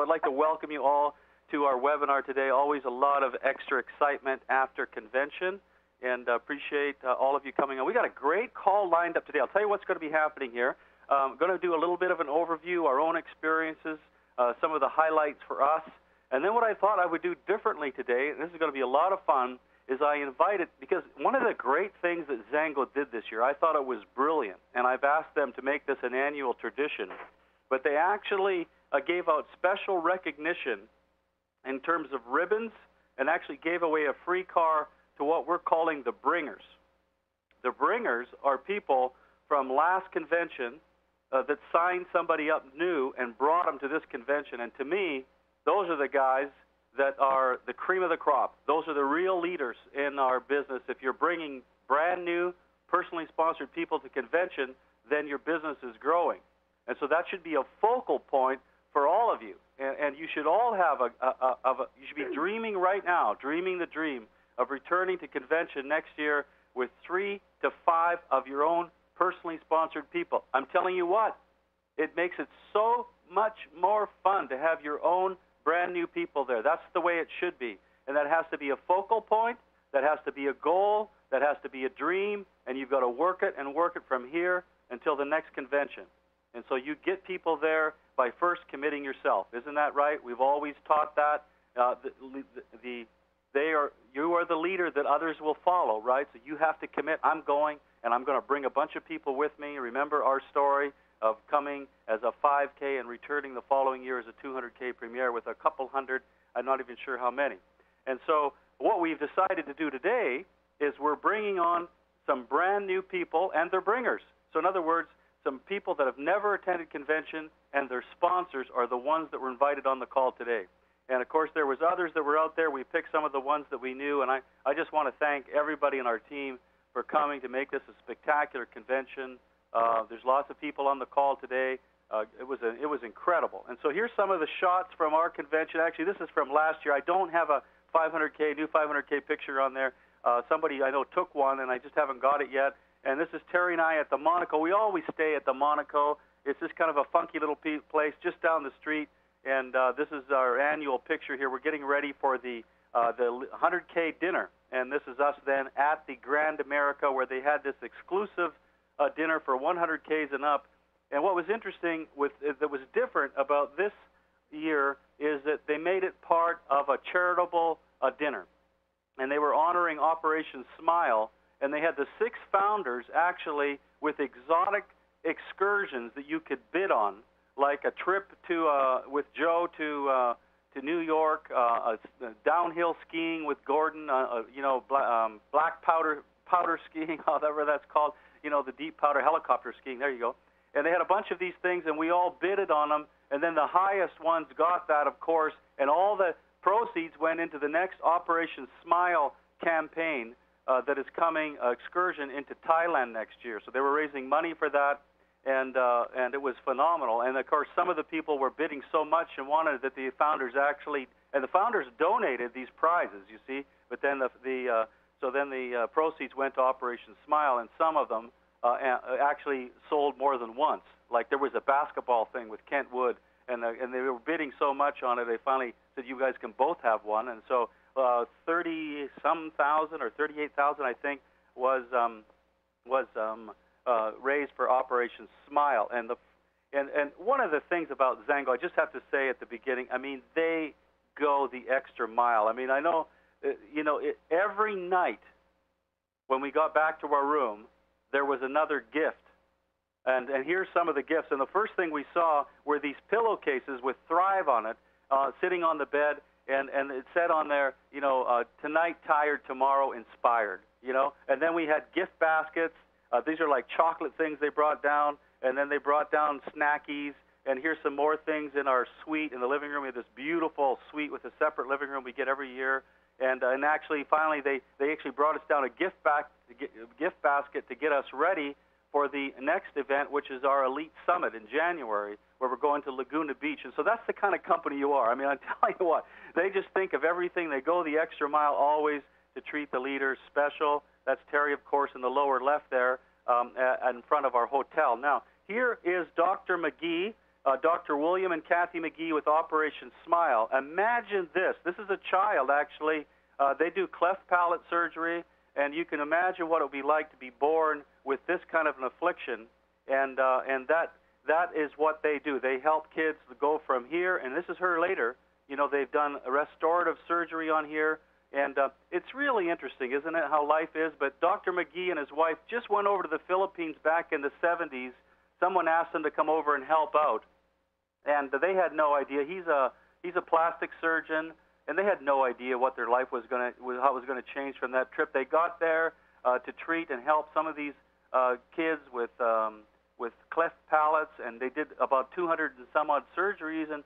So I'd like to welcome you all to our webinar today. Always a lot of extra excitement after convention, and appreciate all of you coming on. We got a great call lined up today. I'll tell you what's going to be happening here. I'm going to do a little bit of an overview, our own experiences, some of the highlights for us, and then what I thought I would do differently today, and this is going to be a lot of fun, is I invited, because one of the great things that Zango did this year, I thought it was brilliant, and I've asked them to make this an annual tradition, but they actually gave out special recognition in terms of ribbons and actually gave away a free car to what we're calling the bringers. The bringers are people from last convention that signed somebody up new and brought them to this convention, and to me, those are the guys that are the cream of the crop. Those are the real leaders in our business. If you're bringing brand new, personally sponsored people to convention, then your business is growing. And so that should be a focal point for all of you. And you should all have you should be dreaming right now, dreaming the dream of returning to convention next year with 3 to 5 of your own personally sponsored people. I'm telling you what, it makes it so much more fun to have your own brand new people there. That's the way it should be. And that has to be a focal point, that has to be a goal, that has to be a dream, and you've got to work it and work it from here until the next convention. And so you get people there by first committing yourself. Isn't that right? We've always taught that. You are the leader that others will follow, right? So you have to commit. I'm going, and I'm going to bring a bunch of people with me. Remember our story of coming as a 5K and returning the following year as a 200K premier with a couple hundred, I'm not even sure how many. And so what we've decided to do today is we're bringing on some brand new people and their bringers. So in other words, some people that have never attended convention and their sponsors are the ones that were invited on the call today. And of course there was others that were out there. We picked some of the ones that we knew, and I just want to thank everybody in our team for coming to make this a spectacular convention. There's lots of people on the call today. It was incredible. And so here's some of the shots from our convention. Actually, this is from last year. I don't have a new 500K picture on there. Somebody I know took one, and I just haven't got it yet. And this is Terry and I at the Monaco. We always stay at the Monaco. It's just kind of a funky little place just down the street. And this is our annual picture here. We're getting ready for the 100K dinner. And this is us then at the Grand America, where they had this exclusive dinner for 100Ks and up. And what was interesting that was different about this year is that they made it part of a charitable dinner. And they were honoring Operation Smile, and they had the 6 founders actually with exotic excursions that you could bid on, like a trip with Joe to New York, downhill skiing with Gordon, black powder skiing, whatever that's called, the deep powder helicopter skiing. There you go. And they had a bunch of these things, and we all bidded on them. And then the highest ones got that, of course, and all the proceeds went into the next Operation Smile campaign that is coming, excursion into Thailand next year. So they were raising money for that, and it was phenomenal. And of course, some of the people were bidding so much and wanted that the founders donated these prizes, you see. But then the proceeds went to Operation Smile, and some of them actually sold more than once. Like there was a basketball thing with Kent Wood, and they were bidding so much on it, they finally said, you guys can both have one. And so 30-some thousand or 38,000, I think, was raised for Operation Smile. And one of the things about Zango, I just have to say at the beginning, I mean, they go the extra mile. I mean, I know, every night when we got back to our room, there was another gift. And here's some of the gifts. And the first thing we saw were these pillowcases with Thrive on it, sitting on the bed, and it said on there, tonight tired, tomorrow inspired, And then we had gift baskets. These are like chocolate things they brought down, and then they brought down snackies. And here's some more things in our suite in the living room. We have this beautiful suite with a separate living room we get every year. And actually, finally, they actually brought us down a gift basket to get us ready for the next event, which is our Elite Summit in January, where we're going to Laguna Beach. And so that's the kind of company you are. I mean, I'm telling you what, they just think of everything. They go the extra mile always to treat the leaders special. That's Terry, of course, in the lower left there in front of our hotel. Now, here is Dr. McGee. Dr. William and Kathy McGee with Operation Smile. Imagine this. This is a child, actually. They do cleft palate surgery, and you can imagine what it would be like to be born with this kind of an affliction. And that is what they do. They help kids go from here, and this is her later. You know, they've done a restorative surgery on here, and it's really interesting, isn't it, how life is? But Dr. McGee and his wife just went over to the Philippines back in the 70s. Someone asked them to come over and help out, and they had no idea. He's a plastic surgeon, and they had no idea what their life was how it was going to change from that trip. They got there to treat and help some of these kids with cleft palates, and they did about 200 and some odd surgeries, and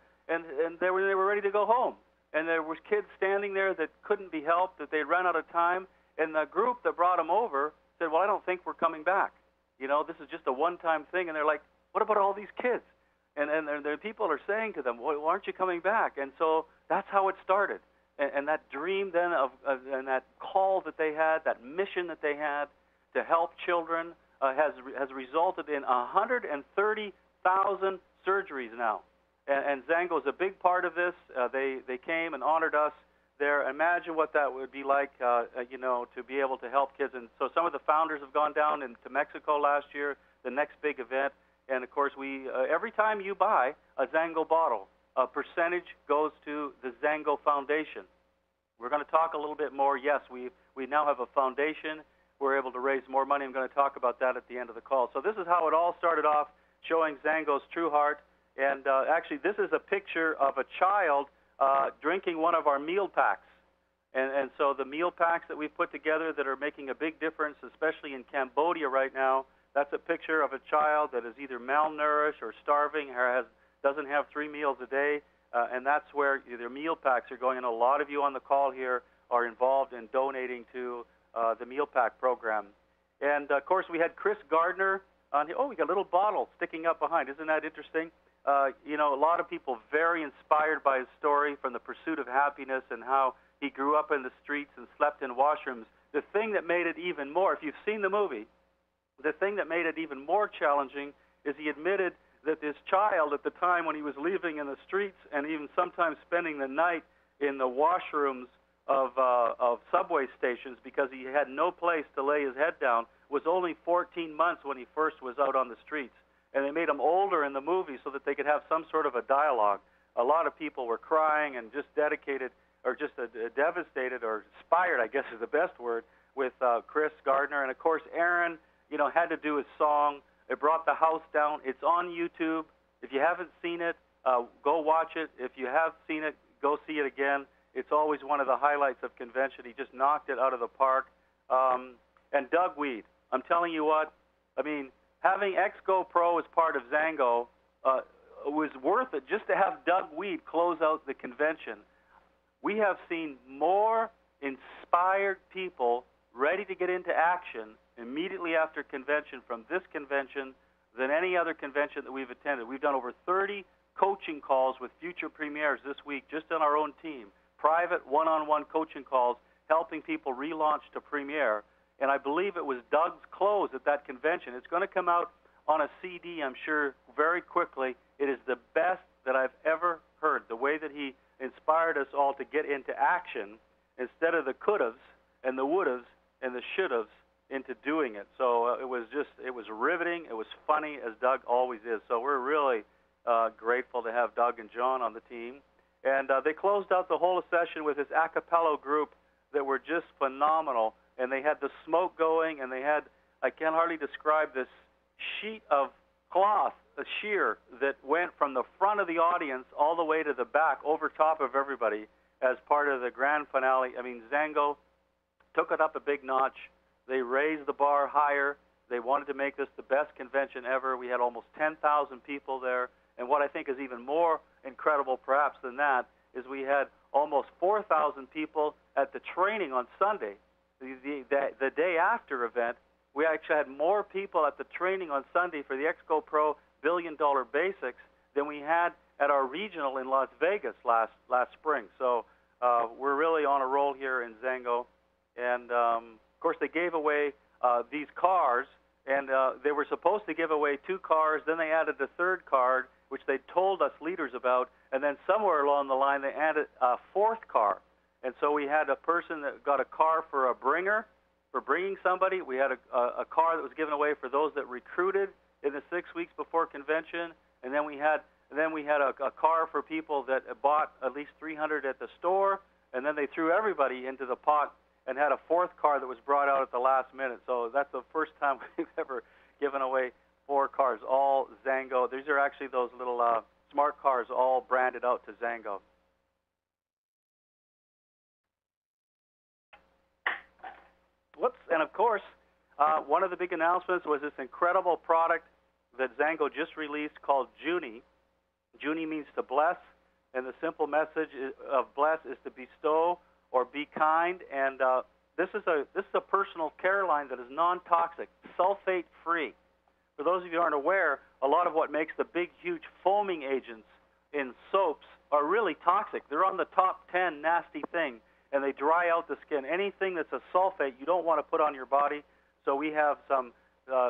they were ready to go home. And there was kids standing there that couldn't be helped, that they'd run out of time, and the group that brought them over said, well, I don't think we're coming back. You know, this is just a one-time thing. And they're like, what about all these kids? And the people are saying to them, well, why aren't you coming back? And so that's how it started. And that dream then and that call that they had, that mission that they had to help children has resulted in 130,000 surgeries now. And Zango is a big part of this. They came and honored us there. Imagine what that would be like, you know, to be able to help kids. And so some of the founders have gone down into Mexico last year, the next big event. And, of course, we every time you buy a Zango bottle, a percentage goes to the Zango Foundation. We're going to talk a little bit more. Yes, we now have a foundation. We're able to raise more money. I'm going to talk about that at the end of the call. So this is how it all started off, showing Zango's true heart. And actually, this is a picture of a child drinking one of our meal packs. And so the meal packs that we've put together that are making a big difference, especially in Cambodia right now, that's a picture of a child that is either malnourished or starving or doesn't have 3 meals a day. And that's where their meal packs are going. And a lot of you on the call here are involved in donating to the meal pack program. And, of course, we had Chris Gardner on here. Oh, we got a little bottle sticking up behind. Isn't that interesting? You know, a lot of people very inspired by his story from the pursuit of happiness and how he grew up in the streets and slept in washrooms. The thing that made it even more, if you've seen the movie, the thing that made it even more challenging is he admitted that this child at the time when he was living in the streets and even sometimes spending the night in the washrooms of subway stations because he had no place to lay his head down was only 14 months when he first was out on the streets. And they made him older in the movie so that they could have some sort of a dialogue. A lot of people were crying and just dedicated or just devastated or inspired, I guess is the best word, with Chris Gardner. And, of course, Aaron, you know, had to do his song. It brought the house down. It's on YouTube. If you haven't seen it, go watch it. If you have seen it, go see it again. It's always one of the highlights of convention. He just knocked it out of the park. And Doug Weed, I'm telling you what, I mean, having XGO Pro as part of Zango was worth it just to have Doug Weed close out the convention. We have seen more inspired people ready to get into action immediately after convention from this convention than any other convention that we've attended. We've done over 30 coaching calls with future premieres this week just on our own team, private one-on-one coaching calls helping people relaunch to premiere. And I believe it was Doug's close at that convention. It's going to come out on a CD, I'm sure, very quickly. It is the best that I've ever heard, the way that he inspired us all to get into action instead of the could-haves and the would-haves and the should-haves into doing it. So it was riveting. It was funny, as Doug always is. So we're really grateful to have Doug and John on the team. And they closed out the whole session with this a cappella group that were just phenomenal. And they had the smoke going, and they had, I can hardly describe this sheet of cloth, a sheer that went from the front of the audience all the way to the back over top of everybody as part of the grand finale. I mean, Zango took it up a big notch. They raised the bar higher. They wanted to make this the best convention ever. We had almost 10,000 people there. And what I think is even more incredible perhaps than that is we had almost 4,000 people at the training on Sunday. The day after event, we actually had more people at the training on Sunday for the XGO Pro $1 Billion Basics than we had at our regional in Las Vegas last spring. So we're really on a roll here in Zango. And, of course, they gave away these cars, and they were supposed to give away 2 cars. Then they added the third card, which they told us leaders about, and then somewhere along the line they added a fourth car. And so we had a person that got a car for a bringer, for bringing somebody. We had a car that was given away for those that recruited in the 6 weeks before convention, and then we had a car for people that bought at least 300 at the store, and then they threw everybody into the pot and had a fourth car that was brought out at the last minute. So that's the first time we've ever given away 4 cars, all Zango. These are actually those little smart cars, all branded out to Zango. Whoops! And of course, one of the big announcements was this incredible product that Zango just released called Junie. Junie means to bless, and the simple message of bless is to bestow or be kind. And this is a personal care line that is non-toxic, sulfate-free. For those of you who aren't aware, a lot of what makes the big, huge foaming agents in soaps are really toxic. They're on the top 10 nasty thing, and they dry out the skin. Anything that's a sulfate you don't want to put on your body. So we have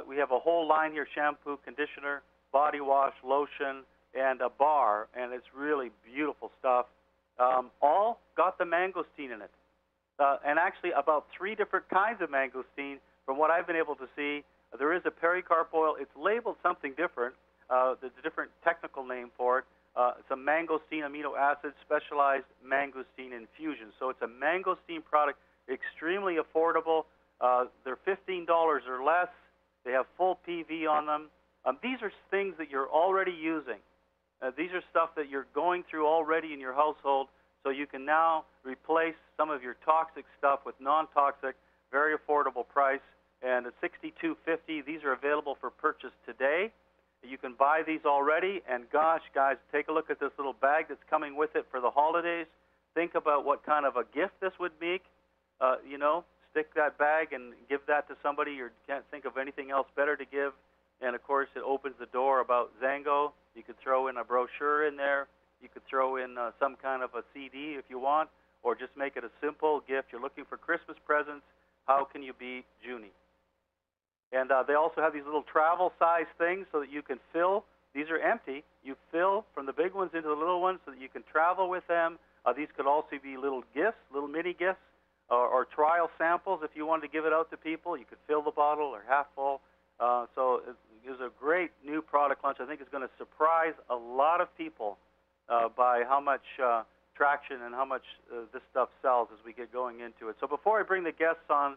we have a whole line here: shampoo, conditioner, body wash, lotion, and a bar, and it's really beautiful stuff. All got the mangosteen in it, and actually about 3 different kinds of mangosteen. From what I've been able to see, there is a pericarp oil. It's labeled something different. There's a different technical name for it. It's a mangosteen amino acid specialized mangosteen infusion. So it's a mangosteen product, extremely affordable. They're $15 or less. They have full PV on them. These are things that you're already using. These are stuff that you're going through already in your household, so you can now replace some of your toxic stuff with non-toxic, very affordable price. And at $62.50, these are available for purchase today. You can buy these already, and gosh, guys, take a look at this little bag that's coming with it for the holidays. Think about what kind of a gift this would make. Stick that bag and give that to somebody. You can't think of anything else better to give. And, of course, it opens the door about Zango. You could throw in a brochure in there. You could throw in some kind of a CD if you want, or just make it a simple gift. You're looking for Christmas presents. How can you beat Junie? And they also have these little travel-size things so that you can fill. These are empty. You fill from the big ones into the little ones so that you can travel with them. These could also be little gifts, little mini gifts, or trial samples if you wanted to give it out to people. You could fill the bottle or half full. So it's a great new product launch. I think it's going to surprise a lot of people by how much traction and how much this stuff sells as we get going into it. So before I bring the guests on,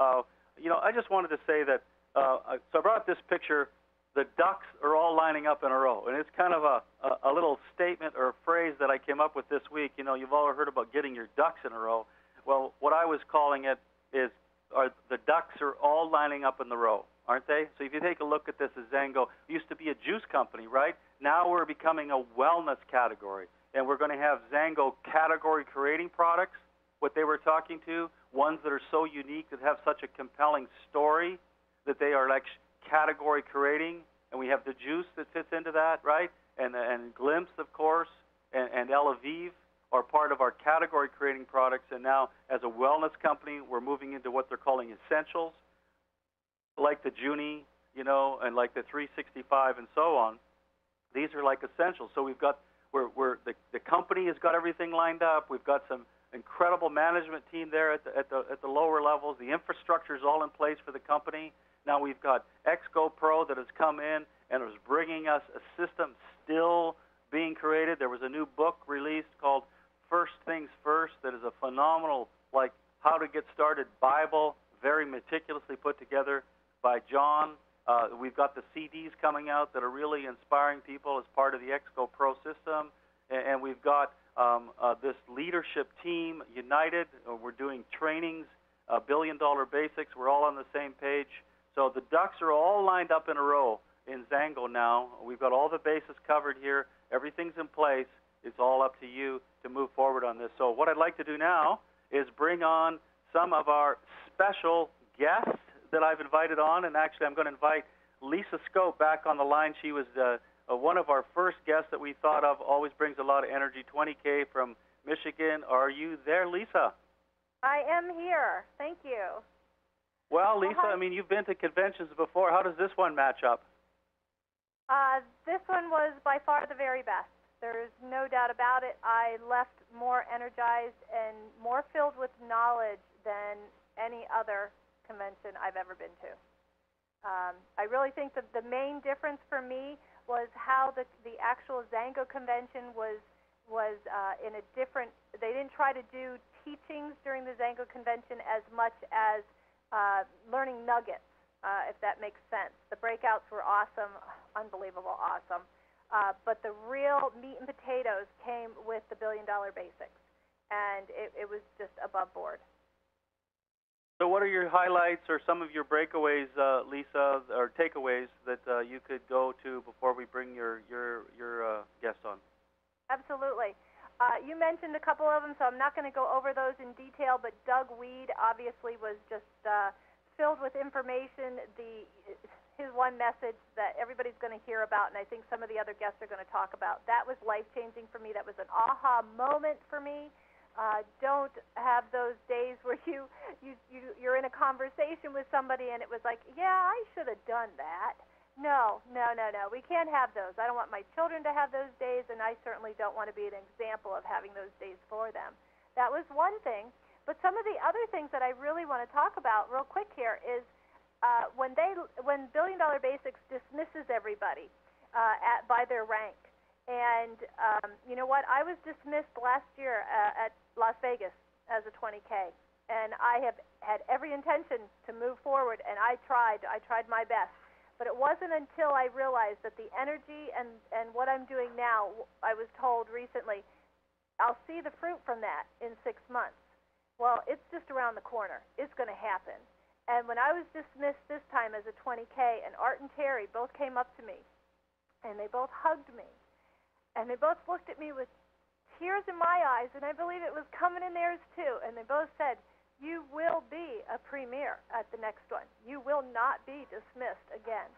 I just wanted to say that, so I brought this picture. The ducks are all lining up in a row, and it's kind of a little statement or a phrase that I came up with this week. You've all heard about getting your ducks in a row. Well, what I was calling it is the ducks are all lining up in the row, aren't they? So if you take a look at this as Zango, it used to be a juice company, right? Now we're becoming a wellness category, and we're going to have Zango category creating products, what they were talking to, ones that are so unique, that have such a compelling story, that they are like category creating, and we have the juice that fits into that, right? And Glimpse, of course, and Elavive are part of our category creating products. And now, as a wellness company, we're moving into what they're calling essentials, like the Junie, and like the 365 and so on. These are like essentials. So we've got the company has got everything lined up. We've got some incredible management team there at the lower levels. The infrastructure is all in place for the company. Now we've got Exco Pro that has come in and is bringing us a system still being created. There was a new book released called First Things First that is a phenomenal, like, how to get started Bible, very meticulously put together by John. We've got the CDs coming out that are really inspiring people as part of the Exco Pro system. And we've got this leadership team united. We're doing trainings, $1 billion basics. We're all on the same page. So the ducks are all lined up in a row in Zango now. We've got all the bases covered here. Everything's in place. It's all up to you to move forward on this. So what I'd like to do now is bring on some of our special guests that I've invited on. And actually, I'm going to invite Lisa Scope back on the line. She was one of our first guests that we thought of, always brings a lot of energy, 20K from Michigan. Are you there, Lisa? I am here. Thank you. Well, Lisa, I mean, you've been to conventions before. How does this one match up? This one was by far the very best. There's no doubt about it. I left more energized and more filled with knowledge than any other convention I've ever been to. I really think that the main difference for me was how the actual Zango convention was in a different. They didn't try to do teachings during the Zango convention as much as learning nuggets, if that makes sense. The breakouts were awesome, unbelievable awesome. But the real meat and potatoes came with the $1 Billion Basics, and it was just above board. So what are your highlights or some of your breakaways, Lisa, or takeaways that you could go to before we bring your guest on? Absolutely. You mentioned a couple of them, so I'm not going to go over those in detail, but Doug Weed obviously was just filled with information. His one message that everybody's going to hear about, and I think some of the other guests are going to talk about, that was life-changing for me. That was an aha moment for me. Don't have those days where you're in a conversation with somebody and it was like, yeah, I should have done that. No. We can't have those. I don't want my children to have those days, and I certainly don't want to be an example of having those days for them. That was one thing. But some of the other things that I really want to talk about real quick here is when $1 Billion Basics dismisses everybody by their rank. And you know what? I was dismissed last year at Las Vegas as a 20K, and I have had every intention to move forward, and I tried my best. But it wasn't until I realized that the energy and what I'm doing now, I was told recently, I'll see the fruit from that in 6 months. Well, it's just around the corner. It's going to happen. And when I was dismissed this time as a 20K, and Art and Terry both came up to me, and they both hugged me, and they both looked at me with tears in my eyes, and I believe it was coming in theirs too, and they both said, you will be a premier at the next one. You will not be dismissed again.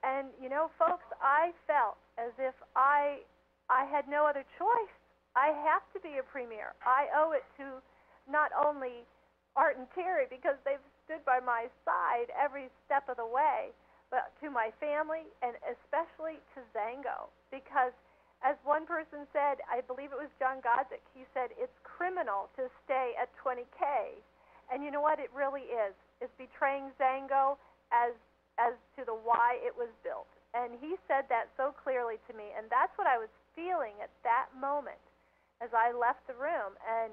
And, you know, folks, I felt as if I had no other choice. I have to be a premier. I owe it to not only Art and Terry, because they've stood by my side every step of the way, but to my family and especially to Zango, because as one person said, I believe it was John Godzik, he said, it's criminal to stay at 20K. And you know what? It really is. It's betraying Zango as to the why it was built. And he said that so clearly to me, and that's what I was feeling at that moment as I left the room. And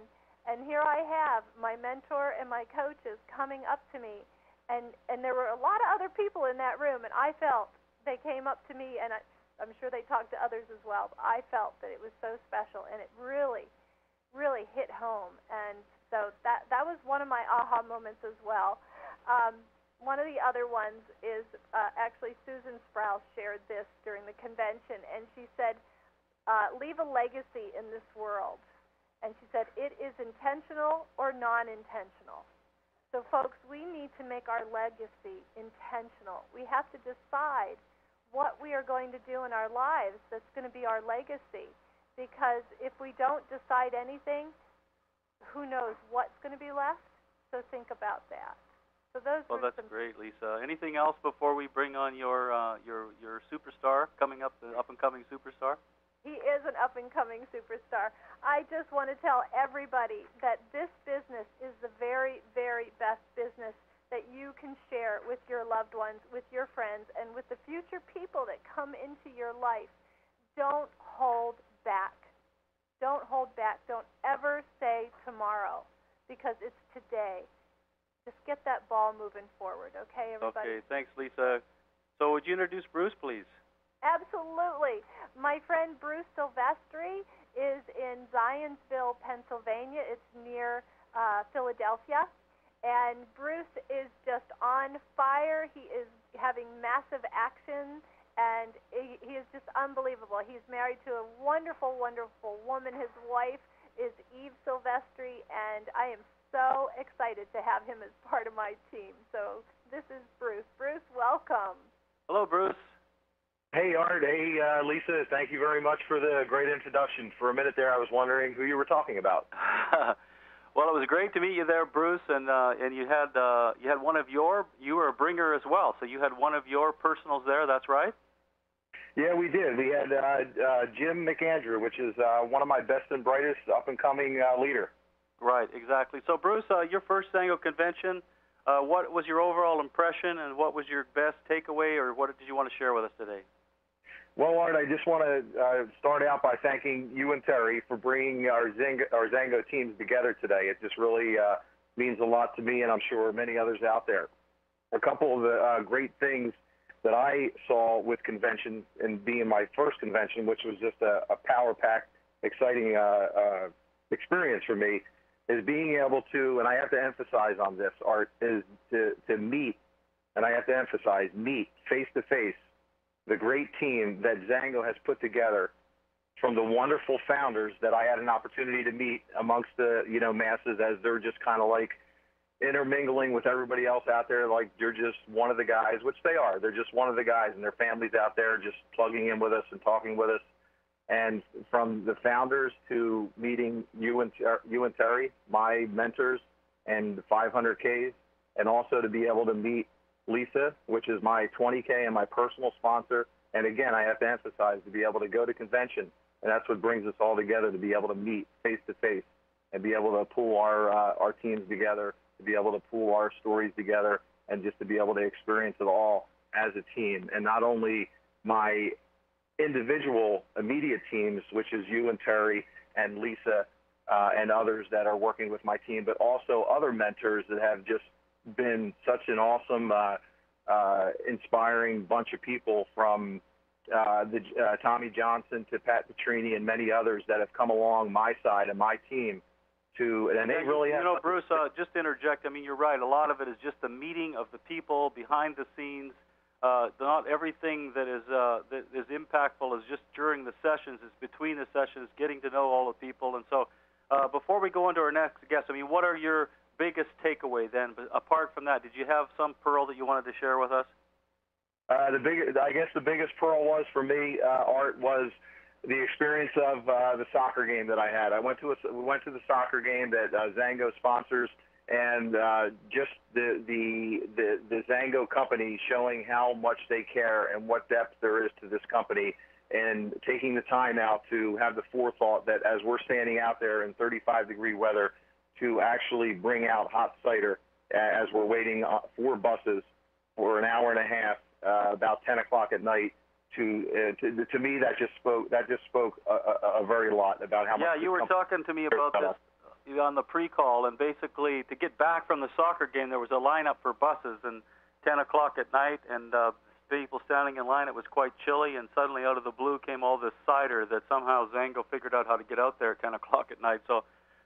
here I have my mentor and my coaches coming up to me, and there were a lot of other people in that room, and I felt they came up to me, and I'm sure they talked to others as well, but I felt that it was so special, and it really, really hit home. And so that was one of my aha moments as well. One of the other ones is actually Susan Sprouse shared this during the convention, and she said, leave a legacy in this world. And she said, it is intentional or non-intentional. So, folks, we need to make our legacy intentional. We have to decide what we are going to do in our lives that's going to be our legacy. Because if we don't decide anything, who knows what's going to be left? So think about that. So those. Well, that's great, Lisa. Anything else before we bring on your superstar coming up, the up-and-coming superstar? He is an up-and-coming superstar. I just want to tell everybody that this business is the very, very best business that you can share with your loved ones, with your friends, and with the future people that come into your life. Don't hold back. Don't hold back. Don't ever say tomorrow, because it's today. Just get that ball moving forward, okay, everybody? Okay, thanks, Lisa. So would you introduce Bruce, please? Absolutely. My friend Bruce Silvestri is in Zionsville, Pennsylvania. It's near Philadelphia. And Bruce is just on fire. He is having massive action, and he is just unbelievable. He's married to a wonderful, wonderful woman. His wife is Eve Silvestri, and I am so excited to have him as part of my team. So this is Bruce. Bruce, welcome. Hello, Bruce. Hey, Art. Hey, Lisa. Thank you very much for the great introduction. For a minute there, I was wondering who you were talking about. Well, it was great to meet you there, Bruce, and you had one of you were a bringer as well, so you had one of your personals there. That's right. Yeah, we did. We had Jim McAndrew, which is one of my best and brightest up-and-coming leader. Right, exactly. So, Bruce, your first annual convention, what was your overall impression, and what was your best takeaway, or what did you want to share with us today? Well, Art, I just want to start out by thanking you and Terry for bringing our Zango teams together today. It just really means a lot to me, and I'm sure many others out there. A couple of the great things that I saw with convention and being my first convention, which was just a power-packed, exciting experience for me, is being able to, and I have to emphasize on this, Art, is to meet, and I have to emphasize, meet face-to-face the great team that Zango has put together, from the wonderful founders that I had an opportunity to meet amongst the masses, as they're just kind of like intermingling with everybody else out there, like they're just one of the guys, which they are. They're just one of the guys, and their families out there just plugging in with us and talking with us. And from the founders to meeting you and Terry, my mentors, and the 500Ks, and also to be able to meet Lisa, which is my 20K and my personal sponsor. And again, I have to emphasize, to be able to go to convention, and that's what brings us all together, to be able to meet face to face and be able to pull our teams together, to be able to pull our stories together, and just to be able to experience it all as a team. And not only my individual immediate teams, which is you and Terry and Lisa and others that are working with my team, but also other mentors that have just been such an awesome, inspiring bunch of people, from Tommy Johnson to Pat Petrini and many others that have come along my side and my team. And they really have. Bruce, just to interject, I mean, you're right. A lot of it is just the meeting of the people behind the scenes. Not everything that is impactful is just during the sessions. It's between the sessions, getting to know all the people. And so, before we go into our next guest, I mean, what are your biggest takeaway then? But apart from that, did you have some pearl that you wanted to share with us? I guess the biggest pearl was for me, Art, was the experience of the soccer game that I had. We went to the soccer game that Zango sponsors, and just the Zango company showing how much they care and what depth there is to this company, and taking the time out to have the forethought that as we're standing out there in 35-degree weather, to actually bring out hot cider as we're waiting for buses for an hour and a half, about 10 o'clock at night. To me, that just spoke a very lot about how much. Yeah, you were talking to me about this on the pre-call, and basically to get back from the soccer game, there was a lineup for buses, and 10 o'clock at night, and people standing in line. It was quite chilly, and suddenly out of the blue came all this cider that somehow Zango figured out how to get out there at 10 o'clock at night. So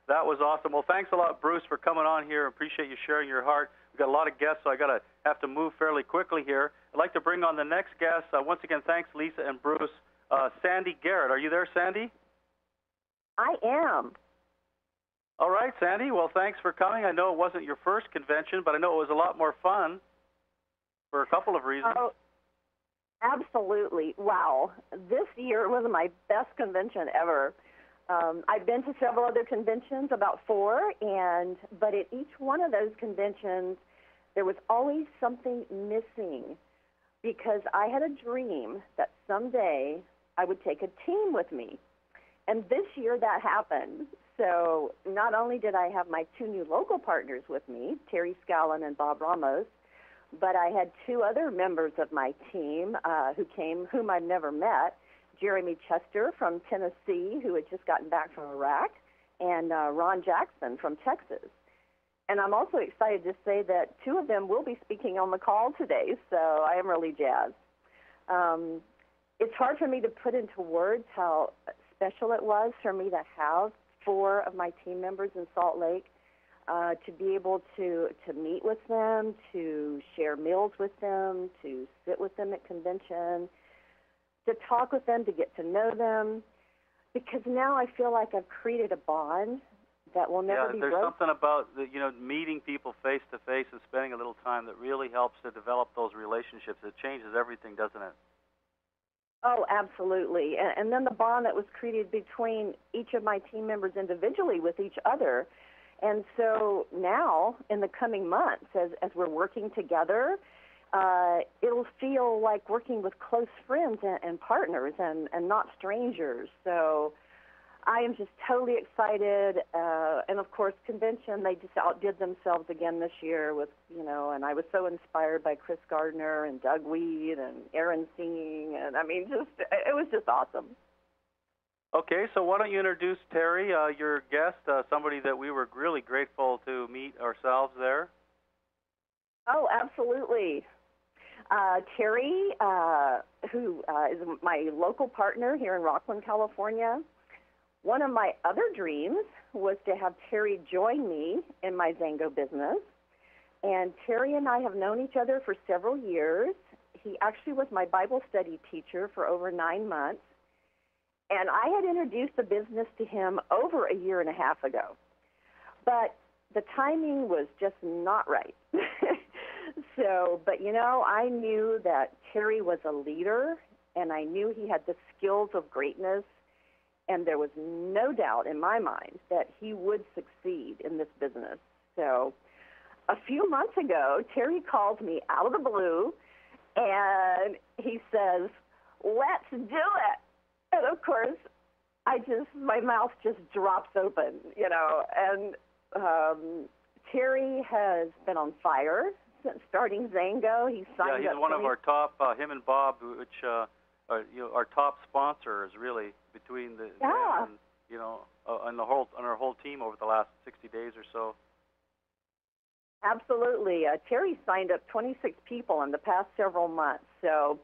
that was awesome. Well, thanks a lot, Bruce, for coming on here. Appreciate you sharing your heart. We've got a lot of guests, so I have to move fairly quickly here. I'd like to bring on the next guest. Once again, thanks, Lisa and Bruce. Sandy Garrett. Are you there, Sandy? I am. All right, Sandy. Well, thanks for coming. I know it wasn't your first convention, but I know it was a lot more fun for a couple of reasons. Oh, absolutely. Wow. This year was my best convention ever. I've been to several other conventions, about 4, but at each one of those conventions, there was always something missing, because I had a dream that someday I would take a team with me. And this year that happened. So not only did I have my 2 new local partners with me, Terry Scallon and Bob Ramos, but I had 2 other members of my team who came, whom I'd never met. Jeremy Chester from Tennessee, who had just gotten back from Iraq, and Ron Jackson from Texas. And I'm also excited to say that 2 of them will be speaking on the call today, so I am really jazzed. It's hard for me to put into words how special it was for me to have 4 of my team members in Salt Lake, to be able to meet with them, to share meals with them, to sit with them at convention, to talk with them, to get to know them, because now I feel like I've created a bond that will never be broken. There's something about meeting people face to face and spending a little time that really helps to develop those relationships. It changes everything, doesn't it? Oh, absolutely. And then the bond that was created between each of my team members individually with each other. And so now, in the coming months, as we're working together, it'll feel like working with close friends and partners and not strangers. So I am just totally excited. And, of course, convention, they just outdid themselves again this year with, and I was so inspired by Chris Gardner and Doug Weed and Aaron singing. And, I mean, it was just awesome. Okay, so why don't you introduce Terry, your guest, somebody that we were really grateful to meet ourselves there. Oh, absolutely. Terry, who is my local partner here in Rockland, California. One of my other dreams was to have Terry join me in my Zango business. And Terry and I have known each other for several years. He actually was my Bible study teacher for over 9 months. And I had introduced the business to him over a year and a half ago. But the timing was just not right. But I knew that Terry was a leader, and I knew he had the skills of greatness, and there was no doubt in my mind that he would succeed in this business. So a few months ago, Terry calls me out of the blue, and he says, "Let's do it." And, of course, my mouth just drops open, and Terry has been on fire since starting Zango. He's signed up. He's one of our top, him and Bob, which our top sponsors, really, between them and, on our whole team over the last 60 days or so. Absolutely. Terry signed up 26 people in the past several months, so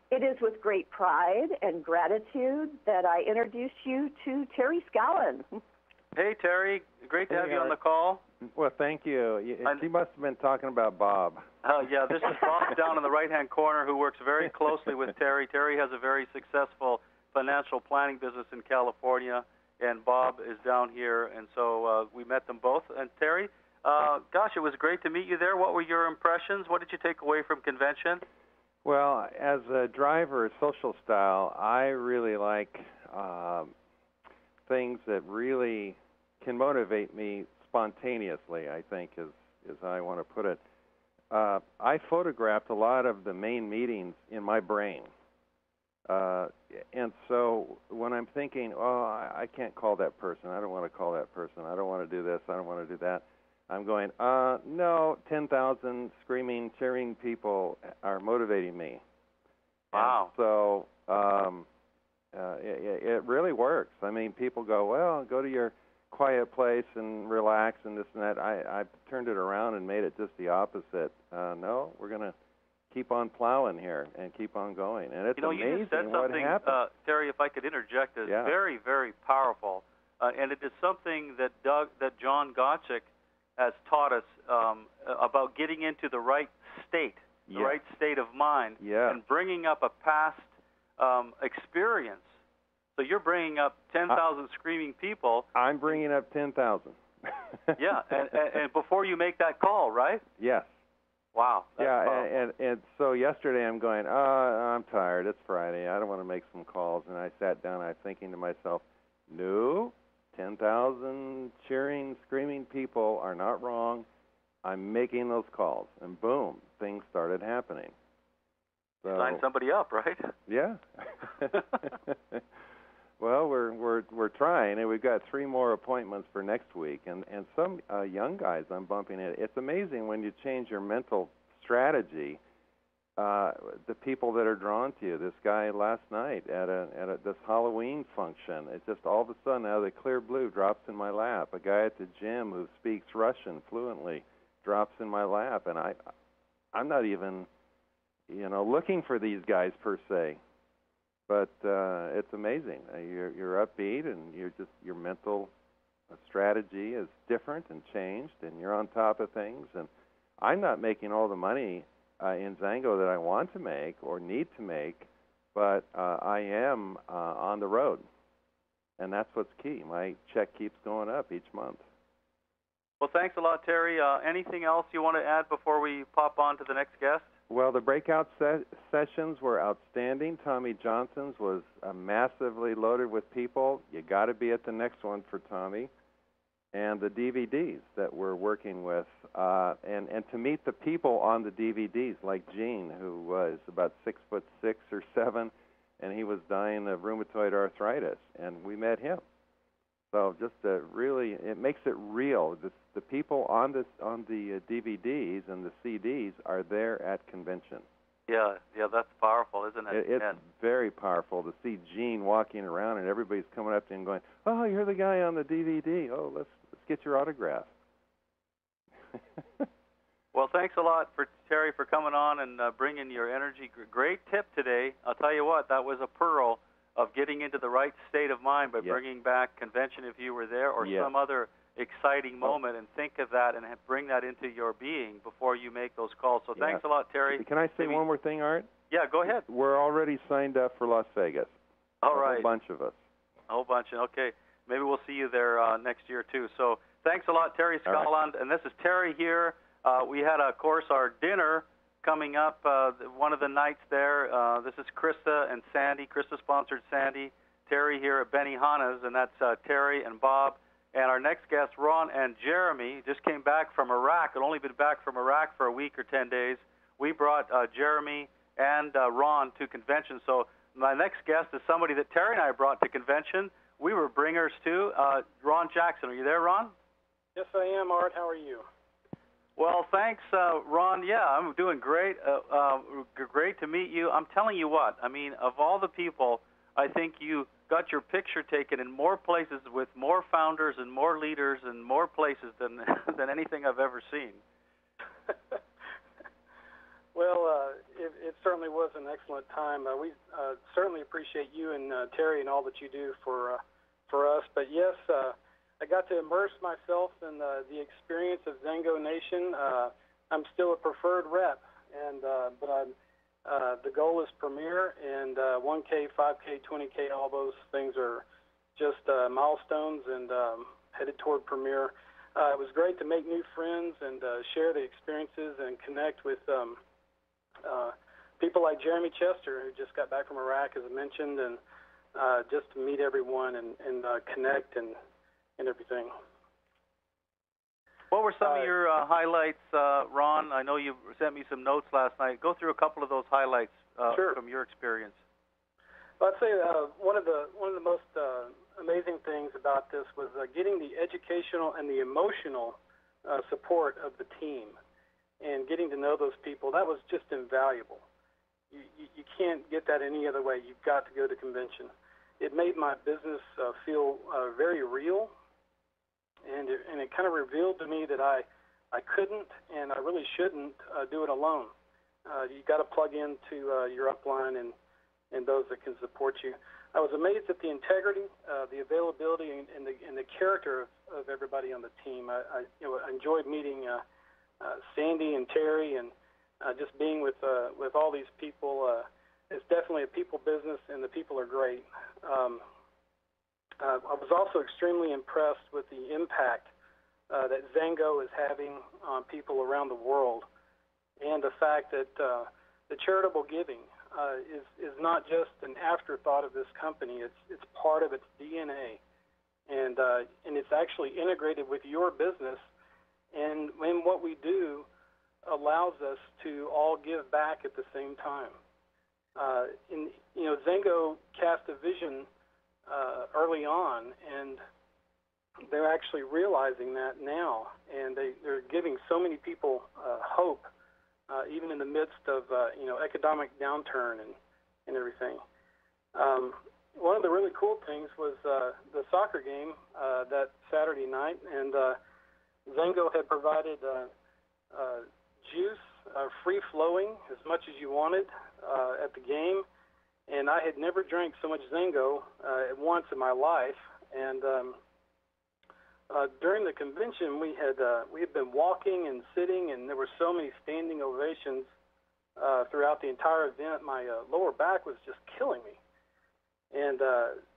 it is with great pride and gratitude that I introduce you to Terry Scallon. Hey, Terry. Great to have you on the call. Well, thank you. She must have been talking about Bob. Yeah, this is Bob down in the right-hand corner who works very closely with Terry. Terry has a very successful financial planning business in California, and Bob is down here, and so we met them both. And Terry, gosh, it was great to meet you there. What were your impressions? What did you take away from convention? Well, as a driver, social style, I really like things that really can motivate me spontaneously, I think is how I want to put it. I photographed a lot of the main meetings in my brain. And so when I'm thinking, I can't call that person, I don't want to call that person, I don't want to do this, I don't want to do that, I'm going, no, 10,000 screaming, cheering people are motivating me. Wow. And so it really works. I mean, people go, well, go to your quiet place and relax and this and that. I turned it around and made it just the opposite. No, we're going to keep on plowing here and keep on going. And it's amazing you just said what something, happens. Terry, if I could interject, is very, very powerful. And it is something that John Gottschalk has taught us about getting into the right state, the right state of mind, and bringing up a past experience. So you're bringing up 10,000 screaming people. I'm bringing up 10,000. Yeah, and before you make that call, right? Yes. Wow. And so yesterday I'm going, I'm tired. It's Friday. I don't want to make some calls. And I sat down. I'm thinking to myself, no, 10,000 cheering, screaming people are not wrong. I'm making those calls. And boom, things started happening. So, sign somebody up, right? Yeah. Well, we're trying, and we've got 3 more appointments for next week, and some young guys I'm bumping in. It's amazing when you change your mental strategy, the people that are drawn to you. This guy last night at this Halloween function, it just all of a sudden out of the clear blue drops in my lap. A guy at the gym who speaks Russian fluently drops in my lap, and I'm not even looking for these guys per se. But it's amazing. You're upbeat, and your mental strategy is different and changed, and you're on top of things. And I'm not making all the money in Zango that I want to make or need to make, but I am on the road, and that's what's key. My check keeps going up each month. Well, thanks a lot, Terry. Anything else you want to add before we pop on to the next guest? Well, the breakout sessions were outstanding. Tommy Johnson's was massively loaded with people. You got to be at the next one for Tommy. and the DVDs that we're working with, and to meet the people on the DVDs, like Gene, who was about 6'6" or 7, and he was dying of rheumatoid arthritis, and we met him. So just really, it makes it real. The people on the DVDs and the CDs are there at convention. Yeah, that's powerful, isn't it? It's very powerful to see Gene walking around and everybody's coming up to him going, "Oh, you're the guy on the DVD. Oh, let's get your autograph." Well, thanks a lot, Terry, for coming on and bringing your energy. Great tip today. I'll tell you what, that was a pearl of getting into the right state of mind by bringing back convention if you were there, or some other exciting moment, and think of that and bring that into your being before you make those calls. So thanks a lot, Terry. Can I say one more thing, Art? Yeah, go ahead. We're already signed up for Las Vegas. All right. A whole bunch of us. A whole bunch. Okay. Maybe we'll see you there next year, too. So thanks a lot, Terry Scotland. Right. And this is Terry here. We had, of course, our dinner coming up one of the nights there. This is Krista and Sandy. Krista sponsored Sandy. Terry here at Benihana's, and that's Terry and Bob. And our next guests, Ron and Jeremy, just came back from Iraq. Had only been back from Iraq for a week or 10 days. We brought Jeremy and Ron to convention. So my next guest is somebody that Terry and I brought to convention. We were bringers too. Ron Jackson, are you there, Ron? Yes, I am, Art. How are you? Well, thanks, Ron. Yeah, I'm doing great. Great to meet you. I'm telling you what, I mean, of all the people, I think you got your picture taken in more places with more founders and more leaders and more places than anything I've ever seen. Well, it certainly was an excellent time. We certainly appreciate you and Terry and all that you do for us. But yes, I got to immerse myself in the experience of Zango Nation. I'm still a preferred rep, but I'm. The goal is Premier, and 1K, 5K, 20K, all those things are just milestones and headed toward Premier. It was great to make new friends and share the experiences and connect with people like Jeremy Chester, who just got back from Iraq, as I mentioned, and just to meet everyone and connect and everything. What were some of your highlights, Ron? I know you sent me some notes last night. Go through a couple of those highlights from your experience. Well, I'd say one of the most amazing things about this was getting the educational and the emotional support of the team, and getting to know those people. That was just invaluable. You can't get that any other way. You've got to go to convention. It made my business feel very real. And it kind of revealed to me that I couldn't and I really shouldn't do it alone. You got to plug into your upline and those that can support you. I was amazed at the integrity, the availability, and the character of everybody on the team. I enjoyed meeting Sandy and Terry, and just being with all these people. It's definitely a people business, and the people are great. I was also extremely impressed with the impact that Zango is having on people around the world, and the fact that the charitable giving is not just an afterthought of this company. It's part of its DNA, and it's actually integrated with your business. And when what we do allows us to all give back at the same time. Zango cast a vision early on, and they're actually realizing that now, and they're giving so many people hope, even in the midst of economic downturn and everything. One of the really cool things was the soccer game that Saturday night, and Zango had provided juice, free-flowing, as much as you wanted at the game. And I had never drank so much Zango at once in my life. And during the convention, we had been walking and sitting, and there were so many standing ovations throughout the entire event. My lower back was just killing me. And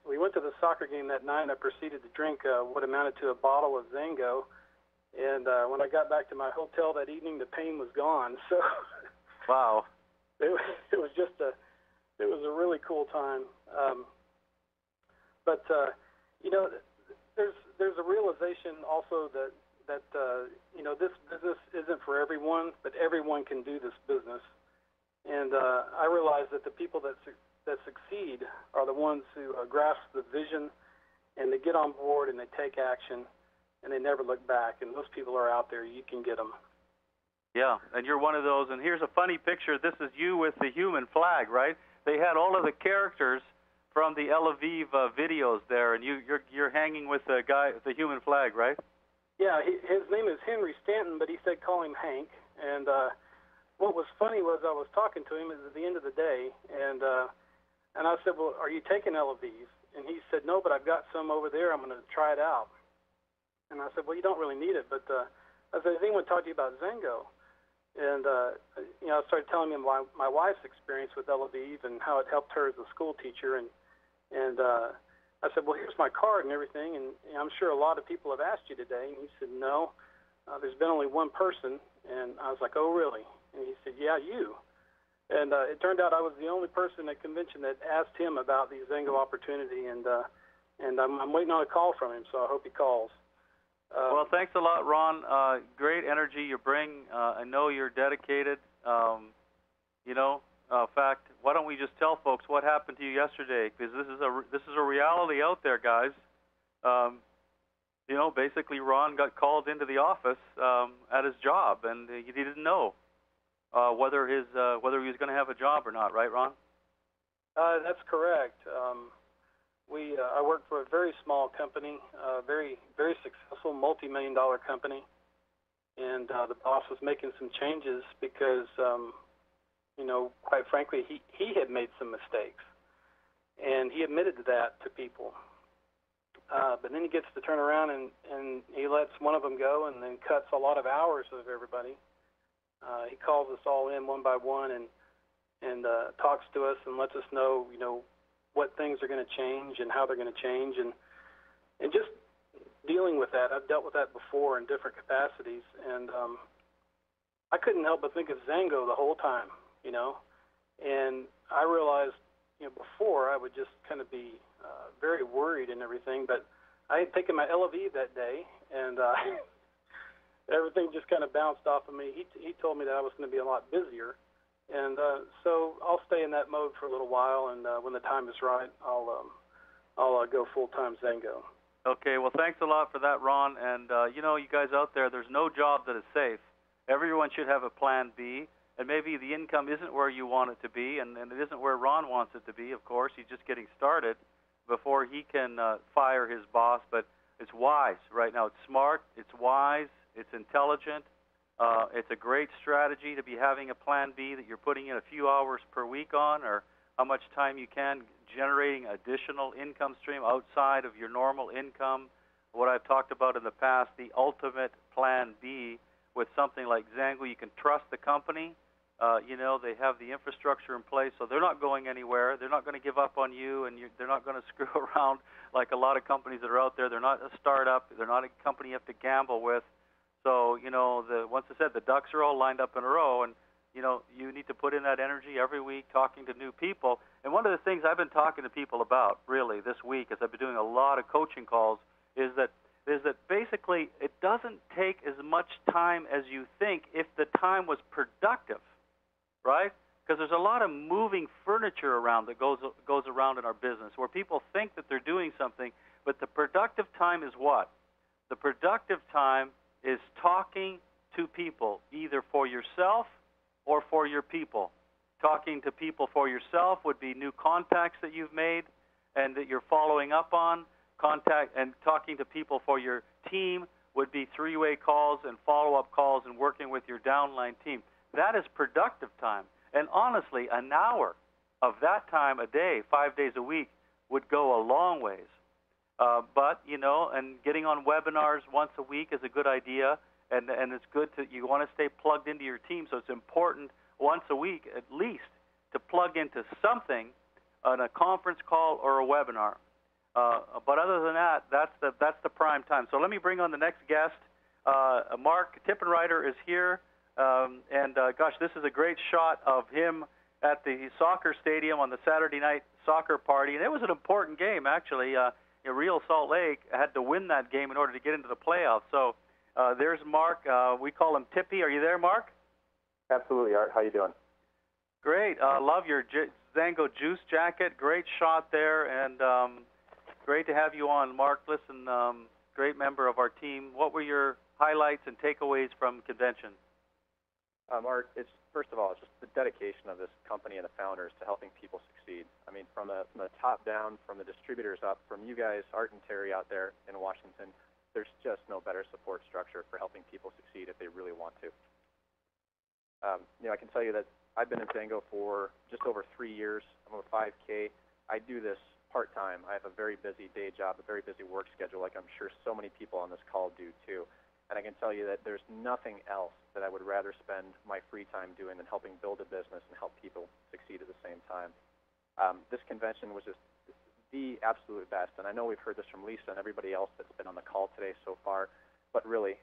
we went to the soccer game that night, and I proceeded to drink what amounted to a bottle of Zango. And when I got back to my hotel that evening, the pain was gone. So, wow, it was just it was a really cool time. But there's a realization also that this business isn't for everyone, but everyone can do this business. And I realize that the people that succeed are the ones who grasp the vision, and they get on board and they take action, and they never look back. And those people are out there. You can get them. Yeah, and you're one of those. And here's a funny picture. This is you with the human flag, right? They had all of the characters from the El Aviv videos there, and you're hanging with the guy, the human flag, right? Yeah, his name is Henry Stanton, but he said call him Hank. And what was funny was I was talking to him at the end of the day, and I said, well, are you taking El Aviv? And he said, no, but I've got some over there. I'm going to try it out. And I said, well, you don't really need it, but I said, has anyone talked to you about Zango? And I started telling him my wife's experience with El Aviv and how it helped her as a school teacher, and I said, well, here's my card and everything, and I'm sure a lot of people have asked you today. And he said, no, there's been only one person. And I was like, oh, really? And he said, yeah, you. And it turned out I was the only person at convention that asked him about the Zango opportunity, and I'm waiting on a call from him, so I hope he calls. Well, thanks a lot, Ron. Great energy you bring. I know you're dedicated. In fact, why don't we just tell folks what happened to you yesterday? Because this is a reality out there, guys. Basically, Ron got called into the office at his job, and he didn't know whether he was going to have a job or not. Right, Ron? That's correct. I worked for a very small company, very, very successful, multi-million-dollar company, and the boss was making some changes because, quite frankly, he had made some mistakes, and he admitted to that to people. But then he gets to turn around and he lets one of them go and then cuts a lot of hours of everybody. He calls us all in one by one and talks to us and lets us know, what things are going to change and how they're going to change, and just dealing with that. I've dealt with that before in different capacities, and I couldn't help but think of Zango the whole time, and I realized, before I would just kind of be very worried and everything, but I had taken my El Aviv that day, and everything just kind of bounced off of me. He told me that I was going to be a lot busier. And so I'll stay in that mode for a little while, and when the time is right, I'll go full-time Zango. Okay, well, thanks a lot for that, Ron. And, you guys out there, there's no job that is safe. Everyone should have a plan B, and maybe the income isn't where you want it to be, and it isn't where Ron wants it to be, of course. He's just getting started before he can fire his boss, but it's wise right now. It's smart, it's wise, it's intelligent. It's a great strategy to be having a plan B that you're putting in a few hours per week on, or how much time you can, generating additional income stream outside of your normal income. What I've talked about in the past, the ultimate plan B with something like Zango. You can trust the company. They have the infrastructure in place, so they're not going anywhere. They're not going to give up on you, and they're not going to screw around like a lot of companies that are out there. They're not a startup. They're not a company you have to gamble with. So, once I said, the ducks are all lined up in a row, and, you need to put in that energy every week talking to new people. And one of the things I've been talking to people about, really, this week, as I've been doing a lot of coaching calls, is that basically it doesn't take as much time as you think if the time was productive, right? Because there's a lot of moving furniture around that goes around in our business where people think that they're doing something, but the productive time is what? The productive time is talking to people, either for yourself or for your people. Talking to people for yourself would be new contacts that you've made and that you're following up on. And talking to people for your team would be three-way calls and follow-up calls and working with your downline team. That is productive time. And honestly, an hour of that time a day, 5 days a week, would go a long ways. But and getting on webinars once a week is a good idea, and it's good you want to stay plugged into your team, so it's important once a week at least to plug into something on a conference call or a webinar. But other than that, that's the prime time. So let me bring on the next guest. Mark Tippenreiter is here, and gosh, this is a great shot of him at the soccer stadium on the Saturday night soccer party, and it was an important game actually. Real Salt Lake had to win that game in order to get into the playoffs. So there's Mark. We call him Tippy. Are you there, Mark? Absolutely, Art. How you doing? Great. Love your Zango Juice jacket. Great shot there, and great to have you on, Mark. Listen, great member of our team. What were your highlights and takeaways from convention? Art, first of all, it's just the dedication of this company and the founders to helping people succeed. I mean, from the top down, from the distributors up, from you guys, Art and Terry out there in Washington, there's just no better support structure for helping people succeed if they really want to. I can tell you that I've been in Zango for just over 3 years. I'm a 5K. I do this part-time. I have a very busy day job, a very busy work schedule, like I'm sure so many people on this call do too. And I can tell you that there's nothing else that I would rather spend my free time doing than helping build a business and help people succeed at the same time. This convention was just the absolute best, and I know we've heard this from Lisa and everybody else that's been on the call today so far, but really,